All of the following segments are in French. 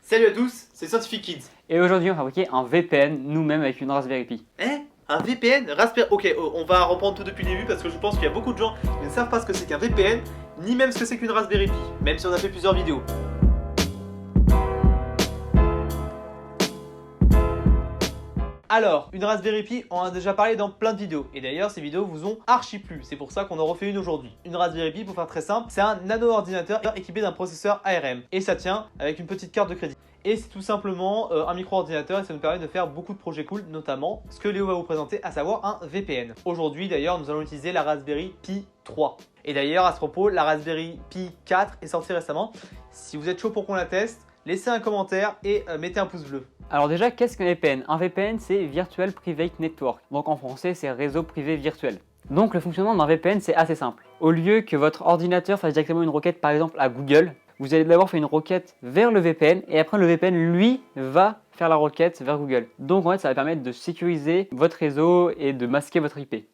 Salut à tous, c'est Scientific Kids. Et aujourd'hui, on va fabriquer un VPN nous-mêmes avec une Raspberry Pi. Hein? Un VPN? Raspberry... Ok, on va reprendre tout depuis le début parce que je pense qu'il y a beaucoup de gens qui ne savent pas ce que c'est qu'un VPN, ni même ce que c'est qu'une Raspberry Pi, même si on a fait plusieurs vidéos. Alors, une Raspberry Pi, on en a déjà parlé dans plein de vidéos. Et d'ailleurs, ces vidéos vous ont archi plu. C'est pour ça qu'on en refait une aujourd'hui. Une Raspberry Pi, pour faire très simple, c'est un nano-ordinateur équipé d'un processeur ARM. Et ça tient avec une petite carte de crédit. Et c'est tout simplement un micro-ordinateur et ça nous permet de faire beaucoup de projets cool, notamment ce que Léo va vous présenter, à savoir un VPN. Aujourd'hui, d'ailleurs, nous allons utiliser la Raspberry Pi 3. Et d'ailleurs, à ce propos, la Raspberry Pi 4 est sortie récemment. Si vous êtes chaud pour qu'on la teste, laissez un commentaire et mettez un pouce bleu. Alors déjà, qu'est-ce qu'un VPN? Un VPN, c'est Virtual Private Network. Donc en français, c'est réseau privé virtuel. Donc le fonctionnement d'un VPN, c'est assez simple. Au lieu que votre ordinateur fasse directement une requête, par exemple à Google, vous allez d'abord faire une requête vers le VPN et après le VPN, lui, va faire la requête vers Google. Donc en fait, ça va permettre de sécuriser votre réseau et de masquer votre IP.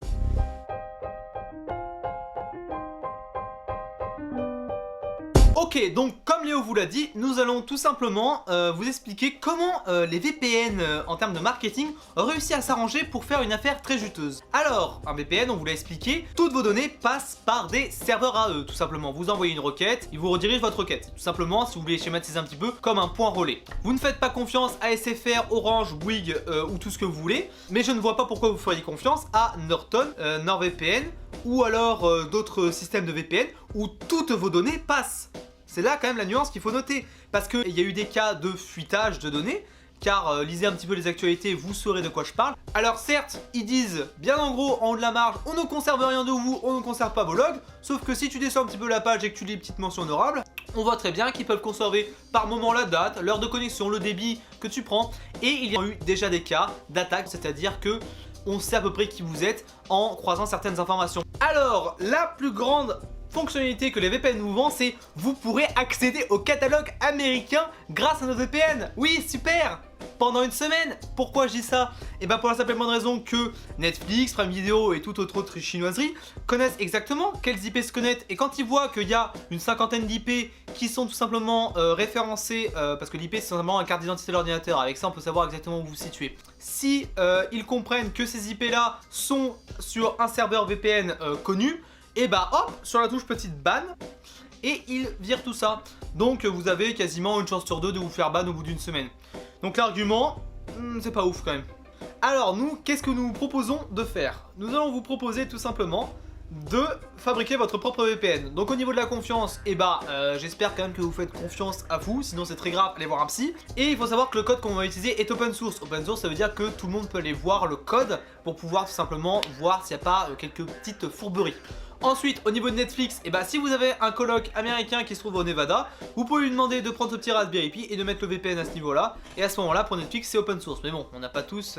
Ok, donc comme Léo vous l'a dit, nous allons tout simplement vous expliquer comment les VPN en termes de marketing ont réussi à s'arranger pour faire une affaire très juteuse. Alors, un VPN, on vous l'a expliqué, toutes vos données passent par des serveurs à eux, tout simplement. Vous envoyez une requête, ils vous redirigent votre requête. Tout simplement, si vous voulez schématiser un petit peu, comme un point relais. Vous ne faites pas confiance à SFR, Orange, Bouygues ou tout ce que vous voulez, mais je ne vois pas pourquoi vous feriez confiance à Norton, NordVPN ou alors d'autres systèmes de VPN où toutes vos données passent. C'est là quand même la nuance qu'il faut noter, parce qu'il y a eu des cas de fuitage de données, car lisez un petit peu les actualités, vous saurez de quoi je parle. Alors certes, ils disent bien en gros en haut de la marge, on ne conserve rien de vous, on ne conserve pas vos logs, sauf que si tu descends un petit peu la page et que tu lis les petites mentions honorables, on voit très bien qu'ils peuvent conserver par moment la date, l'heure de connexion, le débit que tu prends, et il y a eu déjà des cas d'attaque, c'est-à-dire que on sait à peu près qui vous êtes en croisant certaines informations. Alors, la plus grande fonctionnalité que les VPN vous vendent, c'est vous pourrez accéder au catalogue américain grâce à nos VPN. Oui, super! Pendant une semaine. Pourquoi je dis ça? Et bien pour la simple et bonne raison que Netflix, Prime Video et toute autre chinoiserie connaissent exactement quels IP se connectent. Et quand ils voient qu'il y a une cinquantaine d'IP qui sont tout simplement référencés, parce que l'IP c'est simplement un carte d'identité de l'ordinateur, avec ça on peut savoir exactement où vous vous situez. Si ils comprennent que ces IP là sont sur un serveur VPN connu, et bah hop, sur la touche petite ban, et ils virent tout ça. Donc vous avez quasiment une chance sur deux de vous faire ban au bout d'une semaine. Donc l'argument, c'est pas ouf quand même. Alors nous, qu'est-ce que nous vous proposons de faire? Nous allons vous proposer tout simplement de fabriquer votre propre VPN. Donc au niveau de la confiance, et bah j'espère quand même que vous faites confiance à vous, sinon c'est très grave, allez voir un psy. Et il faut savoir que le code qu'on va utiliser est open source. Open source, ça veut dire que tout le monde peut aller voir le code pour pouvoir tout simplement voir s'il n'y a pas quelques petites fourberies. Ensuite, au niveau de Netflix, et bah si vous avez un coloc américain qui se trouve au Nevada, vous pouvez lui demander de prendre ce petit Raspberry Pi et de mettre le VPN à ce niveau-là. Et à ce moment-là, pour Netflix, c'est open source. Mais bon, on n'a pas tous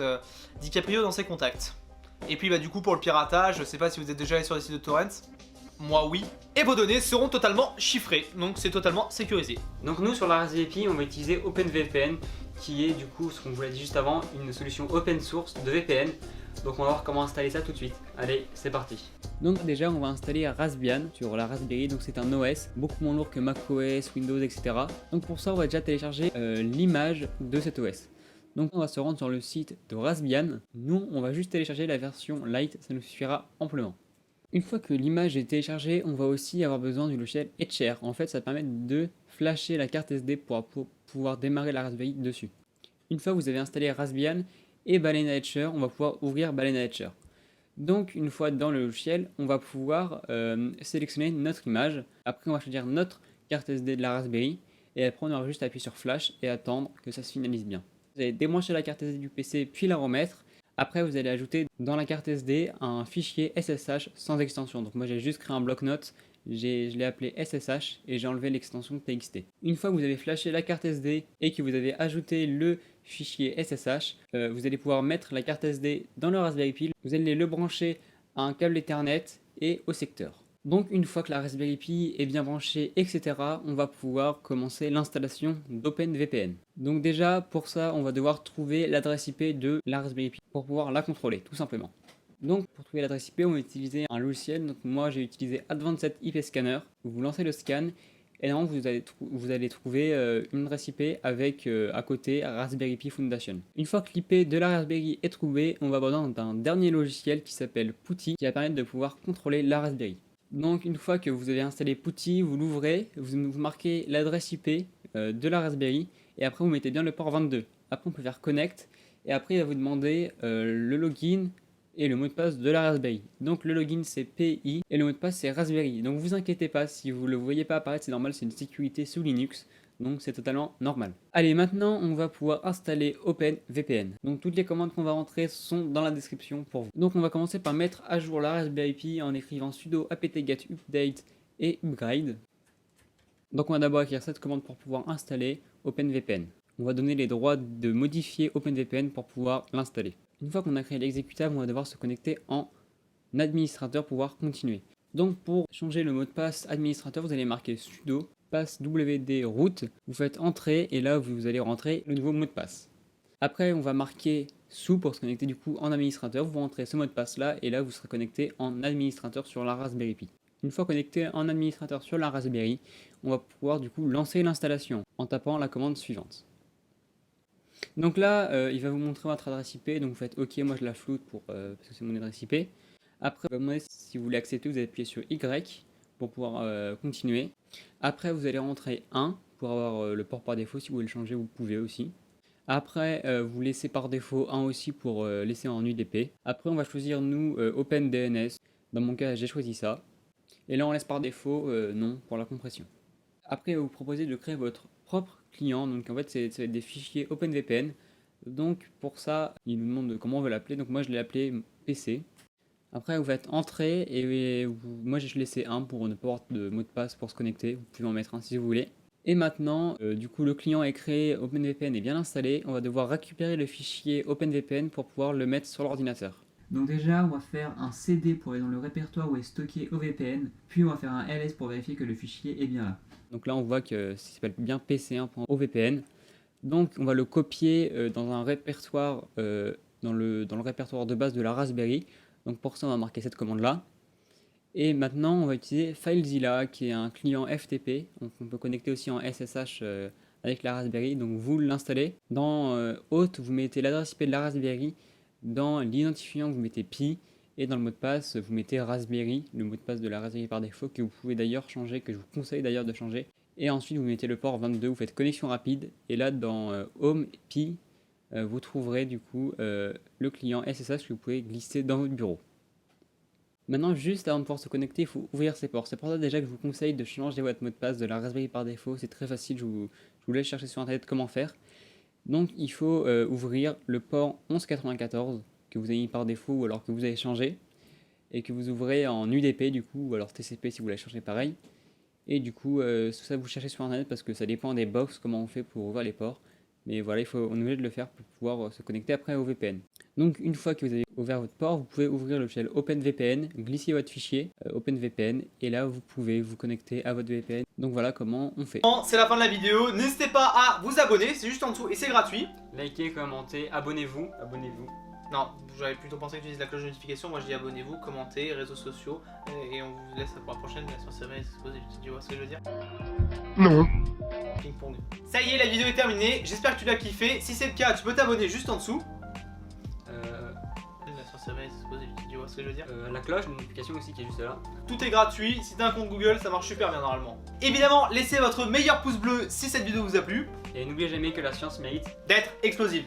DiCaprio dans ses contacts. Et puis bah du coup pour le piratage, je sais pas si vous êtes déjà allé sur les sites de torrents. Moi oui. Et vos données seront totalement chiffrées, donc c'est totalement sécurisé. Donc nous sur la Raspberry Pi, on va utiliser OpenVPN, qui est du coup, ce qu'on vous l'a dit juste avant, une solution open source de VPN. Donc on va voir comment installer ça tout de suite. Allez, c'est parti. Donc déjà on va installer Raspbian sur la Raspberry, donc c'est un OS beaucoup moins lourd que macOS, Windows, etc. Donc pour ça on va déjà télécharger l'image de cet OS. Donc on va se rendre sur le site de Raspbian. Nous on va juste télécharger la version light, ça nous suffira amplement. Une fois que l'image est téléchargée, on va aussi avoir besoin du logiciel Etcher. En fait ça permet de flasher la carte SD pour pouvoir démarrer la Raspberry dessus. Une fois que vous avez installé Raspbian et Balena Etcher, on va pouvoir ouvrir Balena Etcher. Donc une fois dans le logiciel, on va pouvoir sélectionner notre image. Après on va choisir notre carte SD de la Raspberry. Et après on aura juste à appuyer sur Flash et attendre que ça se finalise bien. Vous allez débrancher la carte SD du PC puis la remettre. Après vous allez ajouter dans la carte SD un fichier SSH sans extension. Donc moi j'ai juste créé un bloc-notes, je l'ai appelé SSH et j'ai enlevé l'extension TXT. Une fois que vous avez flashé la carte SD et que vous avez ajouté le fichier SSH, vous allez pouvoir mettre la carte SD dans le Raspberry Pi. Vous allez le brancher à un câble Ethernet et au secteur. Donc une fois que la Raspberry Pi est bien branchée, etc., on va pouvoir commencer l'installation d'OpenVPN. Donc déjà pour ça on va devoir trouver l'adresse IP de la Raspberry Pi pour pouvoir la contrôler tout simplement. Donc pour trouver l'adresse IP on va utiliser un logiciel. Donc moi j'ai utilisé Advanced IP Scanner. Vous lancez le scan Et normalement, vous allez trouver une adresse IP avec à côté Raspberry Pi Foundation. Une fois que l'IP de la Raspberry est trouvée, on va avoir un dernier logiciel qui s'appelle PuTTY qui va permettre de pouvoir contrôler la Raspberry. Donc une fois que vous avez installé PuTTY, vous l'ouvrez, vous marquez l'adresse IP de la Raspberry et après vous mettez bien le port 22. Après on peut faire connect et après il va vous demander le login et le mot de passe de la Raspberry. Donc le login c'est PI et le mot de passe c'est Raspberry. Donc vous inquiétez pas, si vous le voyez pas apparaître, c'est normal, c'est une sécurité sous Linux. Donc c'est totalement normal. Allez, maintenant on va pouvoir installer OpenVPN. Donc toutes les commandes qu'on va rentrer sont dans la description pour vous. Donc on va commencer par mettre à jour la Raspberry Pi en écrivant sudo apt-get update et upgrade. Donc on va d'abord écrire cette commande pour pouvoir installer OpenVPN. On va donner les droits de modifier OpenVPN pour pouvoir l'installer. Une fois qu'on a créé l'exécutable, on va devoir se connecter en administrateur pour pouvoir continuer. Donc pour changer le mot de passe administrateur, vous allez marquer sudo passwd root, vous faites entrer et là vous allez rentrer le nouveau mot de passe. Après on va marquer sous pour se connecter du coup en administrateur, vous rentrez ce mot de passe là et là vous serez connecté en administrateur sur la Raspberry Pi. Une fois connecté en administrateur sur la Raspberry, on va pouvoir du coup lancer l'installation en tapant la commande suivante. Donc là il va vous montrer votre adresse IP, donc vous faites OK, moi je la floute parce que c'est mon adresse IP. Après il va vous demander si vous voulez accepter, vous allez appuyer sur Y pour pouvoir continuer. Après vous allez rentrer 1 pour avoir le port par défaut, si vous voulez le changer vous pouvez aussi. Après vous laissez par défaut 1 aussi pour laisser en UDP. Après on va choisir nous OpenDNS, dans mon cas j'ai choisi ça. Et là on laisse par défaut non pour la compression. Après vous proposez de créer votre propre client, donc en fait ça va être des fichiers OpenVPN. Donc pour ça il nous demande comment on veut l'appeler, donc moi je l'ai appelé PC. Après vous faites entrer et moi j'ai laissé 1 pour ne pas avoir de mot de passe pour se connecter, vous pouvez en mettre un si vous voulez. Et maintenant du coup le client est créé, OpenVPN est bien installé, on va devoir récupérer le fichier OpenVPN pour pouvoir le mettre sur l'ordinateur. Donc déjà on va faire un CD pour aller dans le répertoire où est stocké OVPN, puis on va faire un ls pour vérifier que le fichier est bien là. Donc là on voit que ça s'appelle bien pc1.ovpn. Donc on va le copier dans un répertoire, dans le répertoire de base de la Raspberry. Donc pour ça on va marquer cette commande là. Et maintenant on va utiliser FileZilla qui est un client FTP. Donc on peut connecter aussi en SSH avec la Raspberry. Donc vous l'installez. Dans hôte vous mettez l'adresse IP de la Raspberry. Dans l'identifiant vous mettez Pi. Et dans le mot de passe vous mettez Raspberry, le mot de passe de la Raspberry par défaut que vous pouvez d'ailleurs changer, que je vous conseille d'ailleurs de changer. Et ensuite vous mettez le port 22, vous faites connexion rapide. Et là dans Home Pi, vous trouverez du coup le client SSH que vous pouvez glisser dans votre bureau. Maintenant, juste avant de pouvoir se connecter, il faut ouvrir ces ports. C'est pour ça déjà que je vous conseille de changer votre mot de passe de la Raspberry par défaut. C'est très facile, je vous laisse chercher sur internet comment faire. Donc il faut ouvrir le port 1194 que vous avez mis par défaut ou alors que vous avez changé. Et que vous ouvrez en UDP du coup, ou alors TCP si vous voulez changer pareil. Et du coup, tout ça vous cherchez sur internet parce que ça dépend des box, comment on fait pour ouvrir les ports. Mais voilà, on est obligé de le faire pour pouvoir se connecter après au VPN. Donc une fois que vous avez ouvert votre port, vous pouvez ouvrir le shell OpenVPN, glisser votre fichier OpenVPN et là vous pouvez vous connecter à votre VPN. Donc voilà comment on fait. Bon, c'est la fin de la vidéo, n'hésitez pas à vous abonner, c'est juste en dessous et c'est gratuit. Likez, commentez, abonnez-vous. Non, j'avais plutôt pensé que tu dises la cloche de notification, moi je dis abonnez-vous, commentez, réseaux sociaux, et on vous laisse pour la prochaine, bien sûr c'est vrai, tu vois ce que je veux dire? Non. Ping-pong. Ça y est, la vidéo est terminée, j'espère que tu l'as kiffé, si c'est le cas, tu peux t'abonner juste en dessous. Bien sûr c'est vrai, tu vois ce que je veux dire? La cloche de notification aussi qui est juste là. Tout est gratuit, si t'as un compte Google, ça marche super bien normalement. Évidemment, laissez votre meilleur pouce bleu si cette vidéo vous a plu. Et n'oubliez jamais que la science mérite d'être explosive.